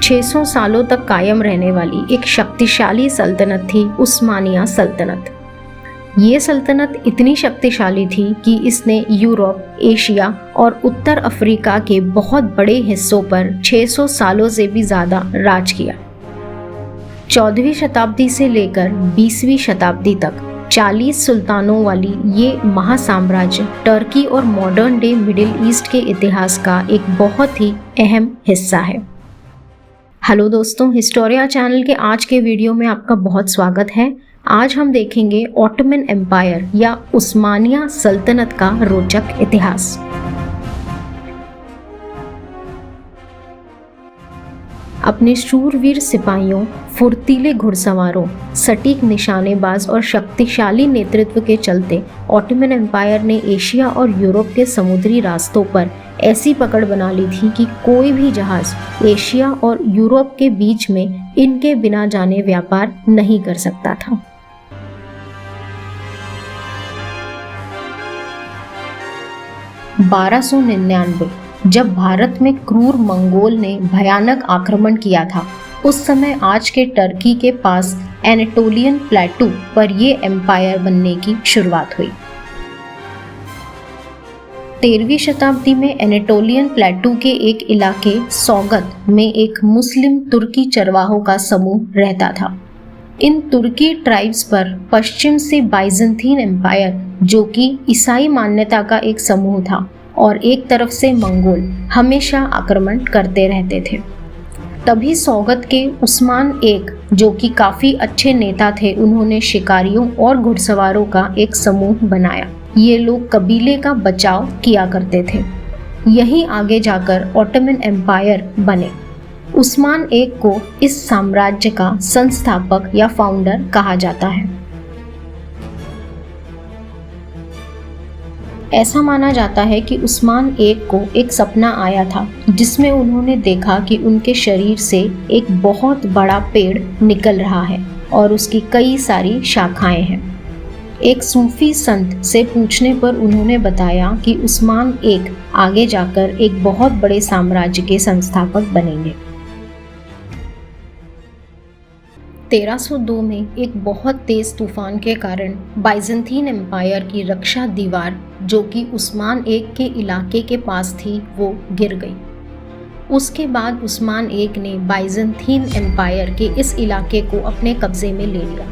600 सालों तक कायम रहने वाली एक शक्तिशाली सल्तनत थी उस्मानिया सल्तनत। ये सल्तनत इतनी शक्तिशाली थी कि इसने यूरोप, एशिया और उत्तर अफ्रीका के बहुत बड़े हिस्सों पर 600 सालों से भी ज़्यादा राज किया। 14वीं शताब्दी से लेकर 20वीं शताब्दी तक 40 सुल्तानों वाली ये महासाम्राज्य टर्की और मॉडर्न डे मिडिल ईस्ट के इतिहास का एक बहुत ही अहम हिस्सा है। हेलो दोस्तों, हिस्टोरिया चैनल के आज के वीडियो में आपका बहुत स्वागत है। आज हम देखेंगे ऑटोमन एम्पायर या उस्मानिया सल्तनत का रोचक इतिहास। अपने शूरवीर सिपाहियों, फुर्तीले घुड़सवारों, सटीक निशानेबाज और शक्तिशाली नेतृत्व के चलते ऑटोमन एम्पायर ने एशिया और यूरोप के समुद्री रास्तों पर ऐसी पकड़ बना ली थी कि कोई भी जहाज एशिया और यूरोप के बीच में इनके बिना जाने व्यापार नहीं कर सकता था। जब भारत में क्रूर मंगोल ने भयानक आक्रमण किया था, उस समय आज के टर्की के पास एनाटोलियन प्लेटू पर ये एम्पायर बनने की शुरुआत हुई। 13वीं शताब्दी में एनाटोलियन प्लेटू के एक इलाके सौगत में एक मुस्लिम तुर्की चरवाहों का समूह रहता था। इन तुर्की ट्राइब्स पर पश्चिम से बाइजेंटीन एम्पायर, जो कि ईसाई मान्यता का एक समूह था, और एक तरफ से मंगोल हमेशा आक्रमण करते रहते थे। तभी सौगत के उस्मान एक, जो कि काफी अच्छे नेता थे, उन्होंने शिकारियों और घुड़सवारों का एक समूह बनाया। ये लोग कबीले का बचाव किया करते थे। यहीं आगे जाकर ऑटोमन एम्पायर बने। उस्मान एक को इस साम्राज्य का संस्थापक या फाउंडर कहा जाता है। ऐसा माना जाता है कि उस्मान एक को एक सपना आया था, जिसमें उन्होंने देखा कि उनके शरीर से एक बहुत बड़ा पेड़ निकल रहा है और उसकी कई सारी शाखाएं हैं। एक सूफी संत से पूछने पर उन्होंने बताया कि उस्मान एक आगे जाकर एक बहुत बड़े साम्राज्य के संस्थापक बनेंगे। 1302 में एक बहुत तेज तूफान के कारण बाइजेंटीन एम्पायर की रक्षा दीवार, जो कि उस्मान एक के इलाके के पास थी, वो गिर गई। उसके बाद उस्मान एक ने बाइजेंटीन एम्पायर के इस इलाके को अपने कब्जे में ले लिया।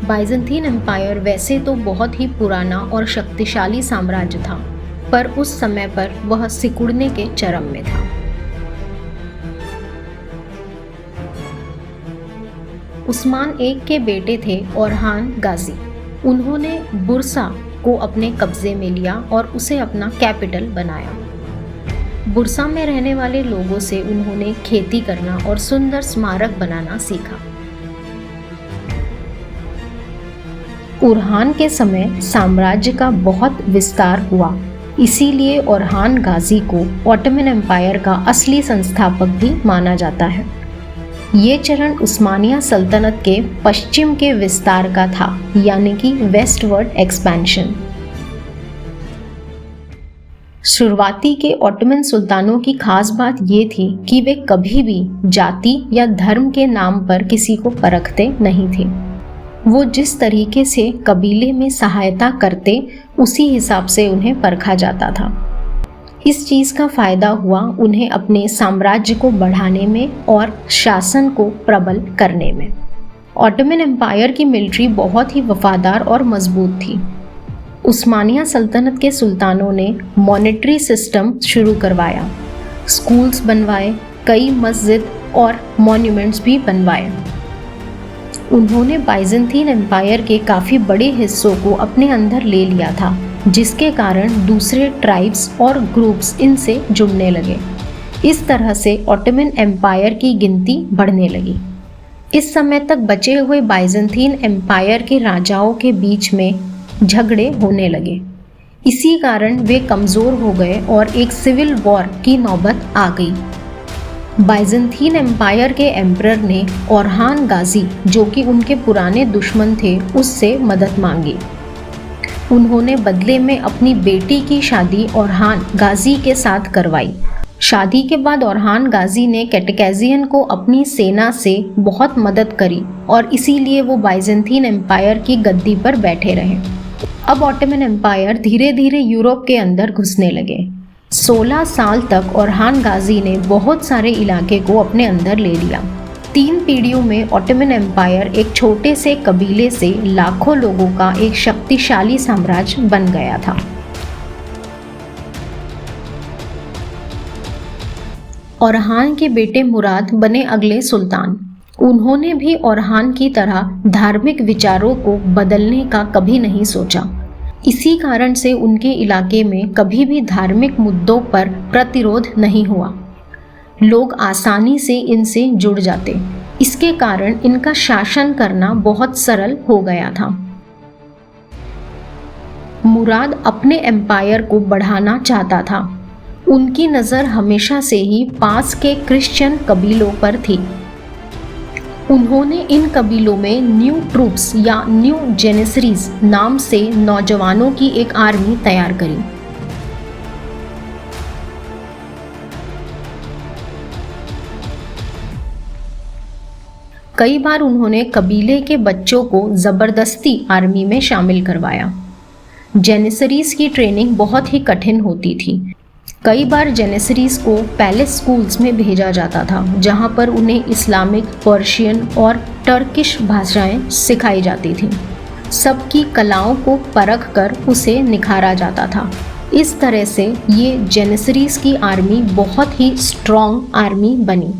बाइजेंटीन एम्पायर वैसे तो बहुत ही पुराना और शक्तिशाली साम्राज्य था, पर उस समय पर वह सिकुड़ने के चरम में था। उस्मान एक के बेटे थे ओरहान गाजी। उन्होंने बुरसा को अपने कब्जे में लिया और उसे अपना कैपिटल बनाया। बुरसा में रहने वाले लोगों से उन्होंने खेती करना और सुंदर स्मारक बनाना सीखा। ओरहान के समय साम्राज्य का बहुत विस्तार हुआ, इसीलिए ओरहान गाजी को ऑटोमन एम्पायर का असली संस्थापक भी माना जाता है। ये चरण उस्मानिया सल्तनत के पश्चिम के विस्तार का था, यानी कि वेस्टवर्ड एक्सपेंशन। शुरुआती के ऑटोमन सुल्तानों की खास बात ये थी कि वे कभी भी जाति या धर्म के नाम पर किसी को परखते नहीं थे। वो जिस तरीके से कबीले में सहायता करते, उसी हिसाब से उन्हें परखा जाता था। इस चीज़ का फायदा हुआ उन्हें अपने साम्राज्य को बढ़ाने में और शासन को प्रबल करने में। ऑटोमन एम्पायर की मिलिट्री बहुत ही वफादार और मजबूत थी। उस्मानिया सल्तनत के सुल्तानों ने मॉनेटरी सिस्टम शुरू करवाया, स्कूल्स बनवाए, कई मस्जिद और मॉन्यूमेंट्स भी बनवाए। उन्होंने बाइजेंटीन एम्पायर के काफ़ी बड़े हिस्सों को अपने अंदर ले लिया था, जिसके कारण दूसरे ट्राइब्स और ग्रुप्स इनसे जुड़ने लगे। इस तरह से ऑटोमन एम्पायर की गिनती बढ़ने लगी। इस समय तक बचे हुए बाइजेंटीन एम्पायर के राजाओं के बीच में झगड़े होने लगे। इसी कारण वे कमज़ोर हो गए और एक सिविल वॉर की नौबत आ गई। बाइजेंटीन एम्पायर के एम्परर ने ओरहान गाजी, जो कि उनके पुराने दुश्मन थे, उससे मदद मांगी। उन्होंने बदले में अपनी बेटी की शादी ओरहान गाजी के साथ करवाई शादी के बाद ओरहान गाजी ने कैटेकेजियन को अपनी सेना से बहुत मदद करी और इसीलिए वो बाइजेंटीन एम्पायर की गद्दी पर बैठे रहे। अब ऑटोमन एम्पायर धीरे धीरे यूरोप के अंदर घुसने लगे। 16 साल तक ओरहान गाजी ने बहुत सारे इलाके को अपने अंदर ले लिया। 3 पीढ़ियों में ऑटोमन एम्पायर एक छोटे से कबीले से लाखों लोगों का एक शक्तिशाली साम्राज्य बन गया था। ओरहान के बेटे मुराद बने अगले सुल्तान। उन्होंने भी ओरहान की तरह धार्मिक विचारों को बदलने का कभी नहीं सोचा। इसी कारण से उनके इलाके में कभी भी धार्मिक मुद्दों पर प्रतिरोध नहीं हुआ। लोग आसानी से इनसे जुड़ जाते। इसके कारण इनका शासन करना बहुत सरल हो गया था। मुराद अपने एम्पायर को बढ़ाना चाहता था। उनकी नज़र हमेशा से ही पास के क्रिश्चियन कबीलों पर थी। उन्होंने इन कबीलों में न्यू ट्रूप्स या न्यू जेनेसरीज नाम से नौजवानों की एक आर्मी तैयार करी। कई बार उन्होंने कबीले के बच्चों को जबरदस्ती आर्मी में शामिल करवाया। जेनेसरीज की ट्रेनिंग बहुत ही कठिन होती थी। कई बार जेनेसरीज को पैलेस स्कूल्स में भेजा जाता था, जहां पर उन्हें इस्लामिक, पर्शियन और टर्किश भाषाएं सिखाई जाती थीं। सबकी कलाओं को परख कर उसे निखारा जाता था। इस तरह से ये जेनेसरीज की आर्मी बहुत ही स्ट्रॉन्ग आर्मी बनी।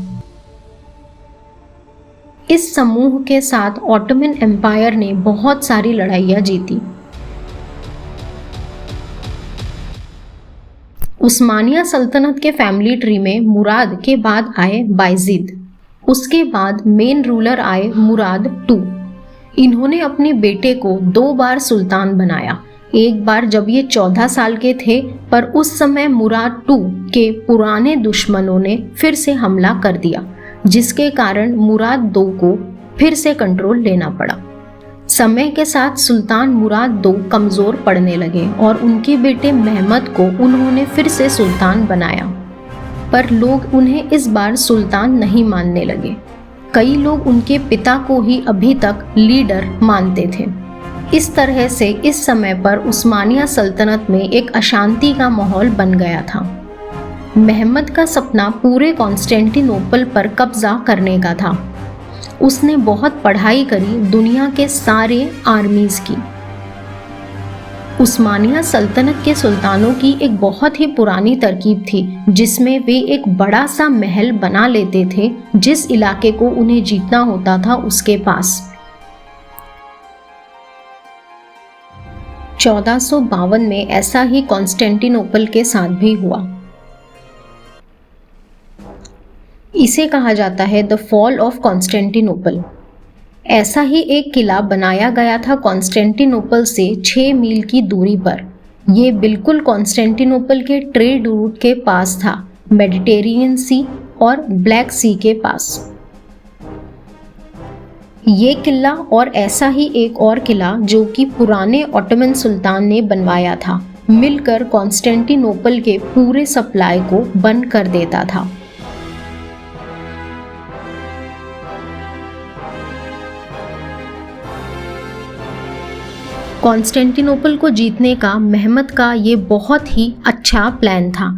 इस समूह के साथ ऑटोमन एम्पायर ने बहुत सारी लड़ाइयाँ जीती। उस्मानिया सल्तनत के फैमिली ट्री में मुराद के बाद आए बायजीद। उसके बाद मेन रूलर आए मुराद II। इन्होंने अपने बेटे को 2 बार सुल्तान बनाया। एक बार जब ये 14 साल के थे, पर उस समय मुराद II के पुराने दुश्मनों ने फिर से हमला कर दिया, जिसके कारण मुराद II को फिर से कंट्रोल लेना पड़ा। समय के साथ सुल्तान मुराद II कमज़ोर पड़ने लगे और उनके बेटे महमद को उन्होंने फिर से सुल्तान बनाया, पर लोग उन्हें इस बार सुल्तान नहीं मानने लगे। कई लोग उनके पिता को ही अभी तक लीडर मानते थे। इस तरह से इस समय पर उस्मानिया सल्तनत में एक अशांति का माहौल बन गया था। महमद का सपना पूरे कॉन्स्टेंटिनोपल पर कब्जा करने का था। उसने बहुत पढ़ाई करी दुनिया के सारे आर्मीज की। उस्मानिया सल्तनत के सुल्तानों की एक बहुत ही पुरानी तरकीब थी, जिसमें वे एक बड़ा सा महल बना लेते थे जिस इलाके को उन्हें जीतना होता था उसके पास। 1452 में ऐसा ही कॉन्स्टेंटिनोपल के साथ भी हुआ। इसे कहा जाता है द फॉल ऑफ कॉन्स्टेंटिनोपल। ऐसा ही एक किला बनाया गया था कॉन्स्टेंटिनोपल से 6 मील की दूरी पर। ये बिल्कुल कॉन्स्टेंटिनोपल के ट्रेड रूट के पास था, मेडिटेरियन सी और ब्लैक सी के पास। ये किला और ऐसा ही एक और किला जो कि पुराने ऑटोमन सुल्तान ने बनवाया था, मिलकर कॉन्स्टेंटिनोपल के पूरे सप्लाई को बंद कर देता था। कॉन्स्टेंटिनोपल को जीतने का महमद का ये बहुत ही अच्छा प्लान था।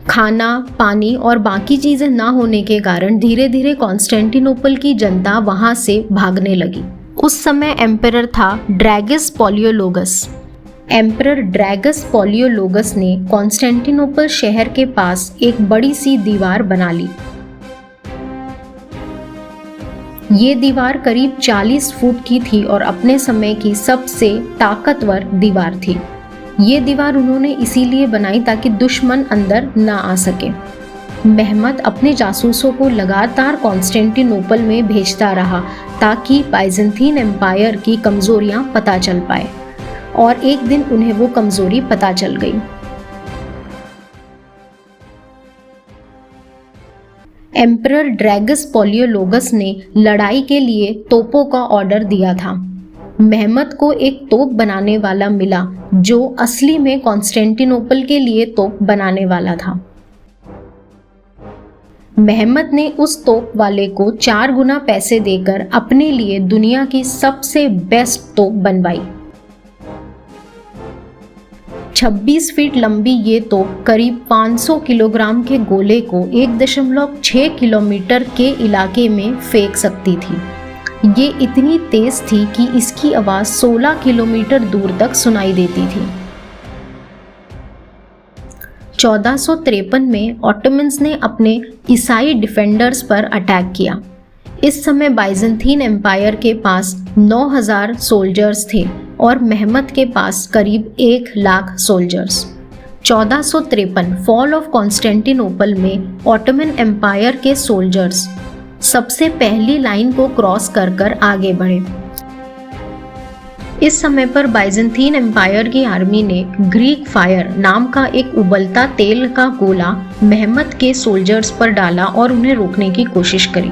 खाना, पानी और बाकी चीज़ें ना होने के कारण धीरे धीरे कॉन्स्टेंटिनोपल की जनता वहाँ से भागने लगी। उस समय एम्परर था ड्रैगस पॉलियोलोगस। एम्परर ड्रैगस पॉलियोलोगस ने कॉन्स्टेंटिनोपल शहर के पास एक बड़ी सी दीवार बना ली। ये दीवार करीब 40 फुट की थी और अपने समय की सबसे ताकतवर दीवार थी। ये दीवार उन्होंने इसीलिए बनाई ताकि दुश्मन अंदर ना आ सके। महमद अपने जासूसों को लगातार कॉन्स्टेंटिनोपल में भेजता रहा ताकि बाइजेंटीन एम्पायर की कमजोरियां पता चल पाए, और एक दिन उन्हें वो कमजोरी पता चल गई। एम्परर ड्रैगस पॉलियोलोगस ने लड़ाई के लिए तोपों का ऑर्डर दिया था। महमद को एक तोप बनाने वाला मिला जो असली में कॉन्स्टेंटिनोपल के लिए तोप बनाने वाला था। महमद ने उस तोप वाले को 4 गुना पैसे देकर अपने लिए दुनिया की सबसे बेस्ट तोप बनवाई। 26 फीट लंबी ये तोप करीब 500 किलोग्राम के गोले को 1.6 किलोमीटर के इलाके में फेंक सकती थी। ये इतनी तेज थी कि इसकी आवाज 16 किलोमीटर दूर तक सुनाई देती थी। 1453 में ऑटोमन्स ने अपने ईसाई डिफेंडर्स पर अटैक किया। इस समय बाइजेंटीन एम्पायर के पास 9000 सोल्जर्स थे और महमद के पास करीब 1 lakh soldiers. 1453 fall of Constantinople में ऑटोमन एम्पायर के सोल्जर्स सबसे पहली लाइन को क्रॉस कर आगे बढ़े। इस समय पर बाइजेंटीन एम्पायर की आर्मी ने ग्रीक फायर नाम का एक उबलता तेल का गोला महमद के सोल्जर्स पर डाला और उन्हें रोकने की कोशिश करी।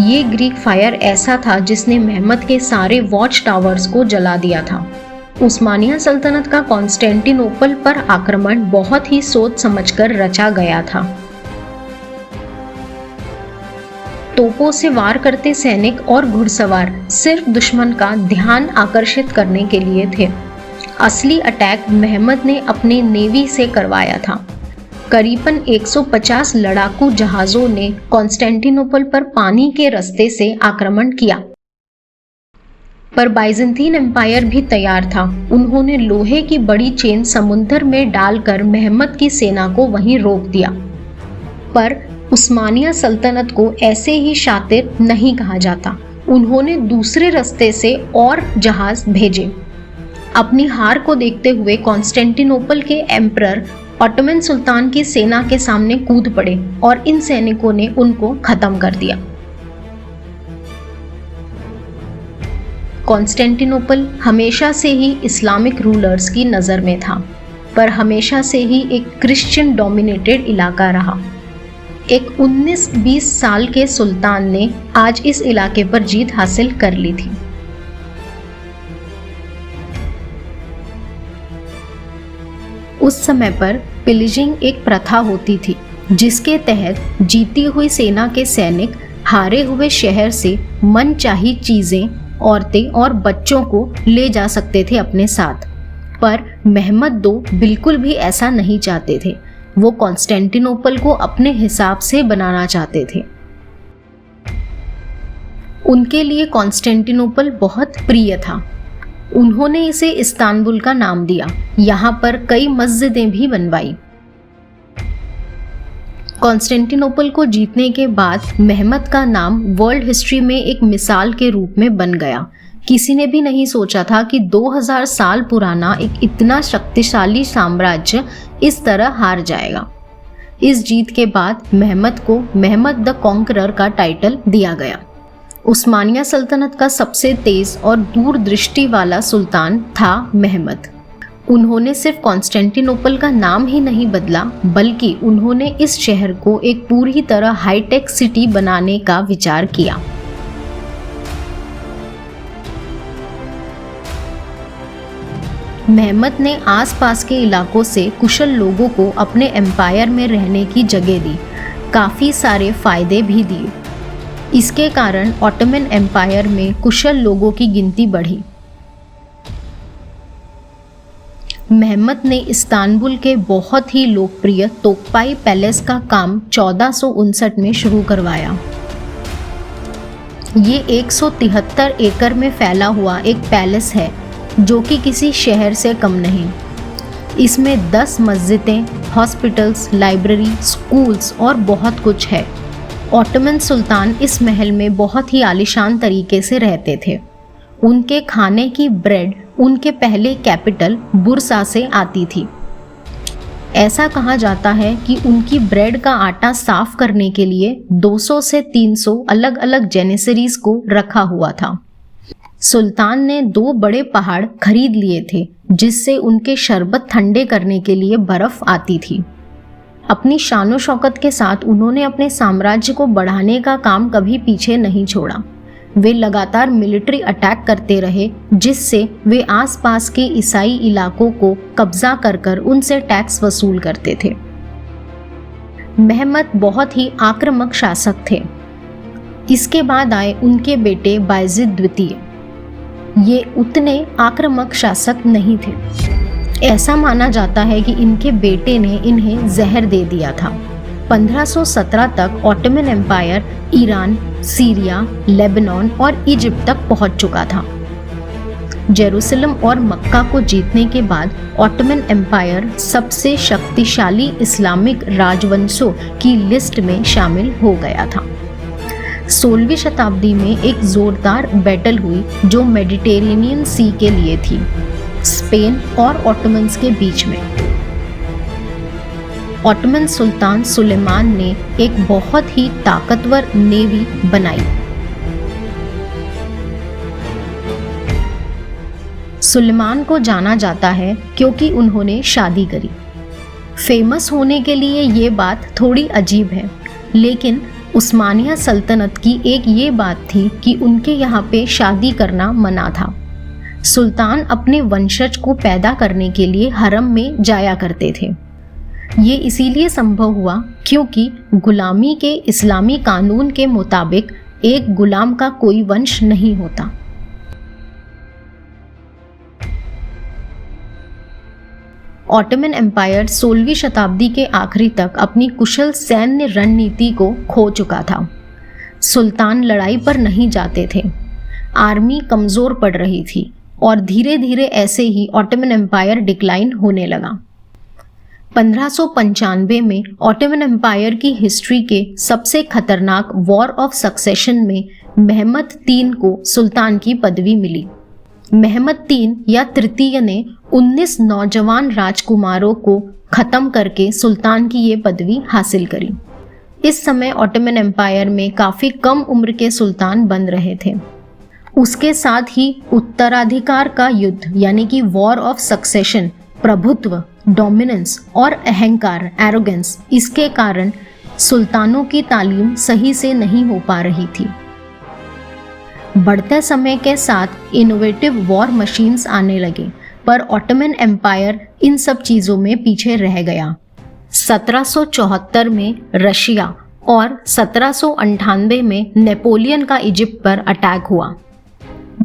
ये ग्रीक फायर ऐसा था जिसने महमद के सारे वॉच टावर्स को जला दिया था। उस्मानिया सल्तनत का कॉन्स्टेंटिनोपल पर आक्रमण बहुत ही सोच समझकर रचा गया था। तोपों से वार करते सैनिक और घुड़सवार सिर्फ दुश्मन का ध्यान आकर्षित करने के लिए थे। असली अटैक महमद ने अपने नेवी से करवाया था। करीबन 150 लड़ाकू जहाजों ने कॉन्स्टेंटिनोपल पर पानी के रास्ते से आक्रमण किया, पर बाइजेंटीन एम्पायर भी तैयार था। उन्होंने लोहे की बड़ी चेन समुद्र में डालकर महमद की सेना को वहीं रोक दिया, पर उस्मानिया सल्तनत को ऐसे ही शातिर नहीं कहा जाता। उन्होंने दूसरे रास्ते से और जहाज भेजे। अपनी हार को देखते हुए कॉन्स्टेंटिनोपल के एम्परर ऑटोमन सुल्तान की सेना के सामने कूद पड़े और इन सैनिकों ने उनको खत्म कर दिया। कॉन्स्टेंटिनोपल हमेशा से ही इस्लामिक रूलर्स की नज़र में था, पर हमेशा से ही एक क्रिश्चियन डोमिनेटेड इलाका रहा। एक 19-20 साल के सुल्तान ने आज इस इलाके पर जीत हासिल कर ली थी। उस समय पर पिलिजिंग एक प्रथा होती थी, जिसके तहत जीती हुई सेना के सैनिक हारे हुए शहर से मनचाही चीजें, औरतें और बच्चों को ले जा सकते थे अपने साथ। पर महमद II बिल्कुल भी ऐसा नहीं चाहते थे। वो कॉन्स्टेंटिनोपल को अपने हिसाब से बनाना चाहते थे। उनके लिए कॉन्स्टेंटिनोपल बहुत प्रिय था। उन्होंने इसे इस्तांबुल का नाम दिया। यहाँ पर कई मस्जिदें भी बनवाई। कॉन्स्टेंटिनोपल को जीतने के बाद महमद का नाम वर्ल्ड हिस्ट्री में एक मिसाल के रूप में बन गया। किसी ने भी नहीं सोचा था कि 2000 साल पुराना एक इतना शक्तिशाली साम्राज्य इस तरह हार जाएगा। इस जीत के बाद महमद को महमद द कॉन्करर का टाइटल दिया गया। उस्मानिया सल्तनत का सबसे तेज और दूरदृष्टि वाला सुल्तान था महमद। उन्होंने सिर्फ कॉन्स्टेंटिनोपल का नाम ही नहीं बदला, बल्कि उन्होंने इस शहर को एक पूरी तरह हाईटेक सिटी बनाने का विचार किया। महमद ने आसपास के इलाकों से कुशल लोगों को अपने एम्पायर में रहने की जगह दी। काफ़ी सारे फायदे भी दिए। इसके कारण ऑटोमन एम्पायर में कुशल लोगों की गिनती बढ़ी। महमद ने इस्तांबुल के बहुत ही लोकप्रिय तोकपाई पैलेस का काम 1459 में शुरू करवाया। ये 173 एकड़ में फैला हुआ एक पैलेस है, जो कि किसी शहर से कम नहीं। इसमें 10 मस्जिदें, हॉस्पिटल्स, लाइब्रेरी, स्कूल्स और बहुत कुछ है। ऑटोमन सुल्तान इस महल में बहुत ही आलीशान तरीके से रहते थे। उनके खाने की ब्रेड उनके पहले कैपिटल बुरसा से आती थी। ऐसा कहा जाता है कि उनकी ब्रेड का आटा साफ करने के लिए 200 से 300 अलग अलग जेनेसरीज को रखा हुआ था। सुल्तान ने 2 बड़े पहाड़ खरीद लिए थे, जिससे उनके शरबत ठंडे करने के लिए बर्फ आती थी। अपनी शानो शौकत के साथ उन्होंने अपने साम्राज्य को बढ़ाने का काम कभी पीछे नहीं छोड़ा। वे लगातार मिलिट्री अटैक करते रहे, जिससे वे आसपास के ईसाई इलाकों को कब्जा कर उनसे टैक्स वसूल करते थे। मेहमत बहुत ही आक्रामक शासक थे। इसके बाद आए उनके बेटे बायजिद द्वितीय। ये उतने आक्रामक शासक नहीं थे। ऐसा माना जाता है कि इनके बेटे ने इन्हें जहर दे दिया था। 1517 तक Ottoman Empire Iran, Syria, Lebanon और इजिप्ट तक पहुंच चुका था। जेरूसलम और मक्का को जीतने के बाद ऑटोमन एम्पायर सबसे शक्तिशाली इस्लामिक राजवंशों की लिस्ट में शामिल हो गया था। 16वीं शताब्दी में एक जोरदार बैटल हुई जो मेडिटेरेनियन सी के लिए थी, स्पेन और ऑटोमन्स के बीच में। ऑटोमन सुल्तान सुलेमान ने एक बहुत ही ताकतवर नेवी बनाई। सुलेमान को जाना जाता है क्योंकि उन्होंने शादी करी। फेमस होने के लिए ये बात थोड़ी अजीब है, लेकिन उस्मानिया सल्तनत की एक ये बात थी कि उनके यहाँ पे शादी करना मना था। सुल्तान अपने वंशज को पैदा करने के लिए हरम में जाया करते थे। ये इसीलिए संभव हुआ क्योंकि गुलामी के इस्लामी कानून के मुताबिक एक गुलाम का कोई वंश नहीं होता। ऑटोमन एम्पायर 16वीं शताब्दी के आखिरी तक अपनी कुशल सैन्य रणनीति को खो चुका था। सुल्तान लड़ाई पर नहीं जाते थे, आर्मी कमज़ोर पड़ रही थी और धीरे धीरे ऐसे ही ऑटोमन एम्पायर डिक्लाइन होने लगा। 1595 में ऑटोमन एम्पायर की हिस्ट्री के सबसे खतरनाक वॉर ऑफ सक्सेशन में मेहमत III को सुल्तान की पदवी मिली। मेहमत III या तृतीय ने 19 नौजवान राजकुमारों को खत्म करके सुल्तान की ये पदवी हासिल करी। इस समय ऑटोमन एम्पायर में काफ़ी कम उम्र के सुल्तान बन रहे थे। उसके साथ ही उत्तराधिकार का युद्ध यानी कि वॉर ऑफ सक्सेशन, प्रभुत्व, डोमिनेंस और अहंकार, एरोगेंस, इसके कारण सुल्तानों की तालीम सही से नहीं हो पा रही थी। बढ़ते समय के साथ इनोवेटिव वॉर मशीन्स आने लगे, पर ऑटोमन एम्पायर इन सब चीज़ों में पीछे रह गया। 1774 में रशिया और 1798 में नेपोलियन का इजिप्ट पर अटैक हुआ।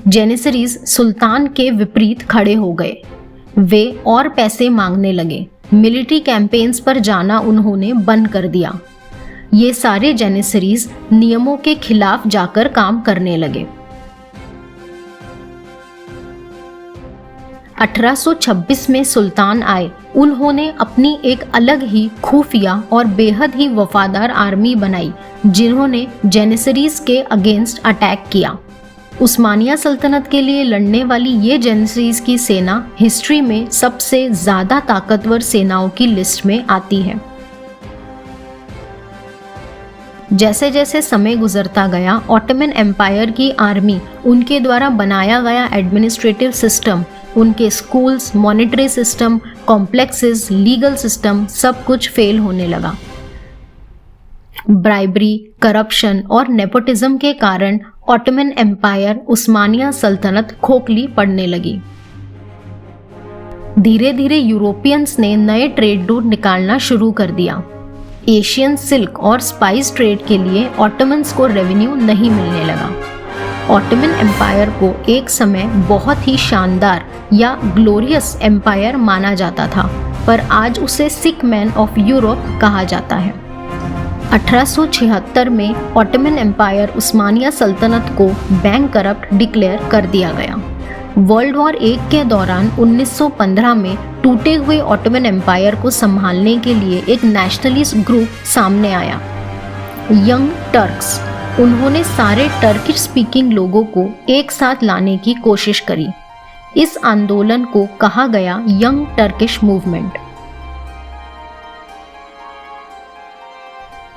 जेनिसरीज सुल्तान के विपरीत खड़े हो गए। वे और पैसे मांगने लगे। मिलिट्री कैंपेन्स पर जाना उन्होंने बंद कर दिया। ये सारे जेनिसरीज नियमों के खिलाफ जाकर काम करने लगे। 1826 में सुल्तान आए। उन्होंने अपनी एक अलग ही खुफिया और बेहद ही वफादार आर्मी बनाई जिन्होंने जेनिसरीज के अगेंस्ट अटैक किया। उस्मानिया सल्तनत के लिए लड़ने वाली ये जेनिसरीज की सेना हिस्ट्री में सबसे ज़्यादा ताकतवर सेनाओं की लिस्ट में आती है। जैसे जैसे समय गुजरता गया, ऑटोमन एम्पायर की आर्मी, उनके द्वारा बनाया गया एडमिनिस्ट्रेटिव सिस्टम, उनके schools, monetary system, complexes, legal system, सब कुछ फेल होने लगा। ब्राइबरी, करप्शन और नेपोटिज्म के कारण ऑटोमन एम्पायर, उस्मानिया सल्तनत खोखली पड़ने लगी। धीरे धीरे यूरोपियंस ने नए ट्रेड रूट निकालना शुरू कर दिया। एशियन सिल्क और स्पाइस ट्रेड के लिए ऑटोमन्स को रेवेन्यू नहीं मिलने लगा। ऑटोमन एम्पायर को एक समय बहुत ही शानदार या ग्लोरियस एम्पायर माना जाता था, पर आज उसे सिक मैन ऑफ यूरोप कहा जाता है। 1876 में ऑटोमन एम्पायर, उस्मानिया सल्तनत को बैंकरप्ट डिक्लेयर कर दिया गया। वर्ल्ड वॉर 1 के दौरान 1915 में टूटे हुए ऑटोमन एम्पायर को संभालने के लिए एक नेशनलिस्ट ग्रुप सामने आया, यंग टर्क्स। उन्होंने सारे टर्किश स्पीकिंग लोगों को एक साथ लाने की कोशिश करी। इस आंदोलन को कहा गया यंग टर्किश मूवमेंट।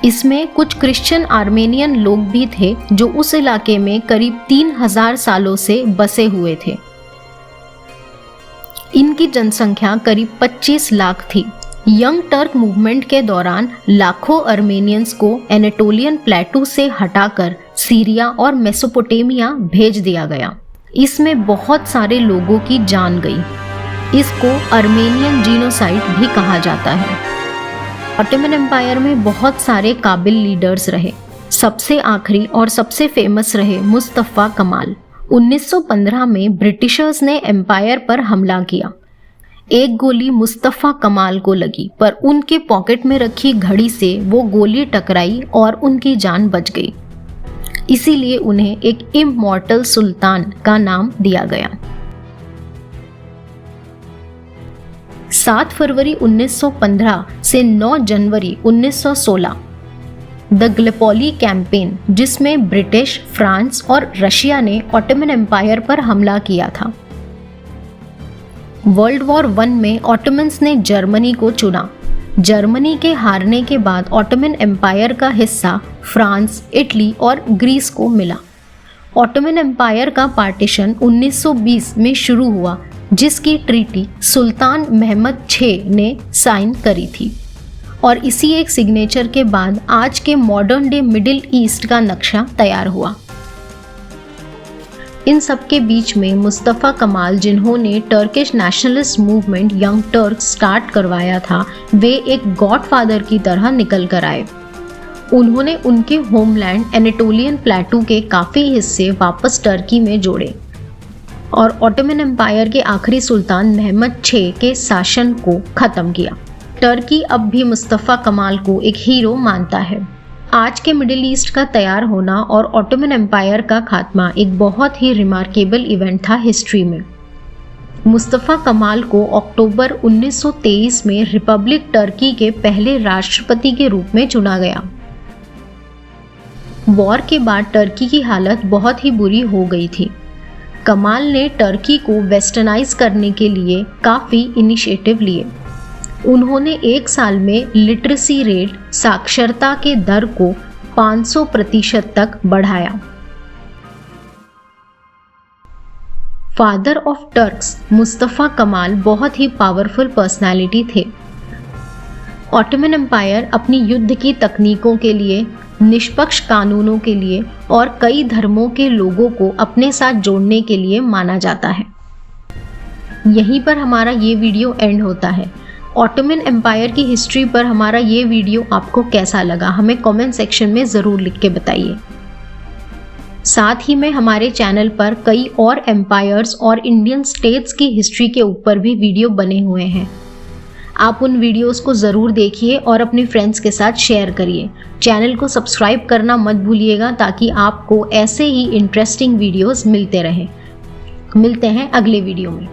इसमें कुछ क्रिश्चियन आर्मेनियन लोग भी थे जो उस इलाके में करीब 3000 सालों से बसे हुए थे। इनकी जनसंख्या करीब 25 लाख थी। यंग टर्क मूवमेंट के दौरान लाखों अर्मेनियंस को एनाटोलियन प्लेटू से हटाकर सीरिया और मेसोपोटामिया भेज दिया गया। इसमें बहुत सारे लोगों की जान गई। इसको अर्मेनियन जीनोसाइड भी कहा जाता है। ऑटोमन एम्पायर में बहुत सारे काबिल लीडर्स रहे। सबसे आखिरी और सबसे फेमस रहे मुस्तफ़ा कमाल। 1915 में ब्रिटिशर्स ने एम्पायर पर हमला किया। एक गोली मुस्तफ़ा कमाल को लगी, पर उनके पॉकेट में रखी घड़ी से वो गोली टकराई और उनकी जान बच गई। इसीलिए उन्हें एक इमॉर्टल सुल्तान का नाम दिया गया। 7 फरवरी 1915 से 9 जनवरी 1916 द गैलीपोली कैंपेन, जिसमें ब्रिटिश, फ्रांस और रशिया ने ऑटोमन एम्पायर पर हमला किया था। वर्ल्ड वॉर 1 में ऑटोमन्स ने जर्मनी को चुना। जर्मनी के हारने के बाद ऑटोमन एम्पायर का हिस्सा फ्रांस, इटली और ग्रीस को मिला। ऑटोमन एम्पायर का पार्टीशन 1920 में शुरू हुआ, जिसकी ट्रीटी सुल्तान महमद 6 ने साइन करी थी, और इसी एक सिग्नेचर के बाद आज के मॉडर्न डे मिडिल ईस्ट का नक्शा तैयार हुआ। इन सब के बीच में मुस्तफ़ा कमाल, जिन्होंने Turkish nationalist movement young Turks start करवाया था, वे एक गॉडफादर की तरह निकल कर आए। उन्होंने उनके होमलैंड एनाटोलियन प्लेटू के काफ़ी हिस्से वापस टर्की में जोड़े और ऑटोमन एम्पायर के आखिरी सुल्तान महमद 6 के शासन को ख़त्म किया। टर्की अब भी मुस्तफ़ा कमाल को एक हीरो मानता है। आज के मिडिल ईस्ट का तैयार होना और ऑटोमन एम्पायर का खात्मा एक बहुत ही रिमार्केबल इवेंट था हिस्ट्री में। मुस्तफ़ा कमाल को अक्टूबर 1923 में रिपब्लिक टर्की के पहले राष्ट्रपति के रूप में चुना गया। वॉर के बाद टर्की की हालत बहुत ही बुरी हो गई थी। कमाल ने टर्की को वेस्टर्नाइज करने के लिए काफ़ी इनिशिएटिव लिए। उन्होंने एक साल में लिटरेसी रेट, साक्षरता के दर को 500% तक बढ़ाया। फादर ऑफ टर्क्स मुस्तफ़ा कमाल बहुत ही पावरफुल पर्सनालिटी थे। ऑटोमन एम्पायर अपनी युद्ध की तकनीकों के लिए, निष्पक्ष कानूनों के लिए और कई धर्मों के लोगों को अपने साथ जोड़ने के लिए माना जाता है। यहीं पर हमारा ये वीडियो एंड होता है। ऑटोमन एम्पायर की हिस्ट्री पर हमारा ये वीडियो आपको कैसा लगा, हमें कमेंट सेक्शन में ज़रूर लिख के बताइए। साथ ही में हमारे चैनल पर कई और एम्पायर्स और इंडियन स्टेट्स की हिस्ट्री के ऊपर भी वीडियो बने हुए हैं। आप उन वीडियोस को ज़रूर देखिए और अपने फ्रेंड्स के साथ शेयर करिए। चैनल को सब्सक्राइब करना मत भूलिएगा, ताकि आपको ऐसे ही इंटरेस्टिंग वीडियोस मिलते रहें। मिलते हैं अगले वीडियो में।